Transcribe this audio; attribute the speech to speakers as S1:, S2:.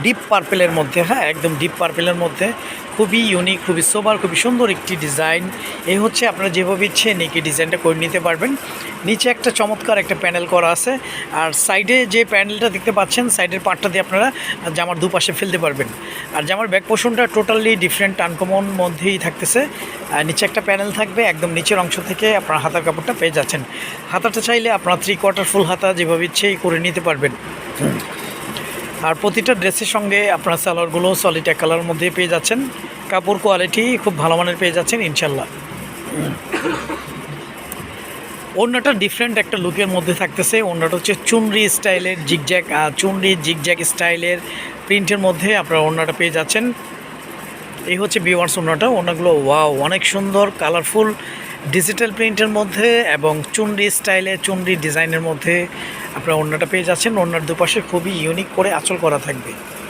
S1: Deep পার্পেলের মধ্যে, হ্যাঁ একদম ডিপ পার্পেলের মধ্যে, খুবই ইউনিক, খুবই সোবার, খুবই সুন্দর একটি ডিজাইন। এই হচ্ছে আপনারা যেভাবে ইচ্ছে নেকি ডিজাইনটা করে নিতে পারবেন। নিচে একটা চমৎকার একটা প্যানেল করা আছে, আর সাইডে যে প্যানেলটা দেখতে পাচ্ছেন সাইডের পার্টটা দিয়ে আপনারা জামার দুপাশে ফেলতে পারবেন। আর জামার ব্যাক পোর্শনটা টোটালি ডিফারেন্ট আনকমন মধ্যেই থাকতেছে। নিচে একটা প্যানেল থাকবে, একদম নিচের অংশ থেকে আপনার হাতার কাপড়টা পেয়ে যাচ্ছেন। হাতাটা চাইলে আপনারা 3/4 ফুল হাতা যেভাবে ইচ্ছেই করে নিতে পারবেন। আর প্রতিটা ড্রেসের সঙ্গে আপনারা সালোয়ারগুলো সলিড এক কালারের মধ্যে পেয়ে যাচ্ছেন। কাপড় কোয়ালিটি খুব ভালো মানের পেয়ে যাচ্ছেন ইনশাল্লাহ। ওড়নাটা ডিফারেন্ট একটা লুকের মধ্যে থাকতেছে। ওড়নাটা হচ্ছে চুনরি স্টাইলের জিগজ্যাগ, চুনরি জিগজ্যাগ স্টাইলের প্রিন্টের মধ্যে আপনারা ওড়নাটা পেয়ে যাচ্ছেন। এই হচ্ছে ভিউয়ার্স ওড়নাটা। ওড়নাগুলো ওয়াও অনেক সুন্দর, কালারফুল, ডিজিটাল প্রিন্টের মধ্যে এবং চুনরি স্টাইলে চুনরি ডিজাইনের মধ্যে আপনারা ওড়নাটা পেয়ে যাচ্ছেন। ওড়নার দুপাশে খুবই ইউনিক করে আঁচল করা থাকবে।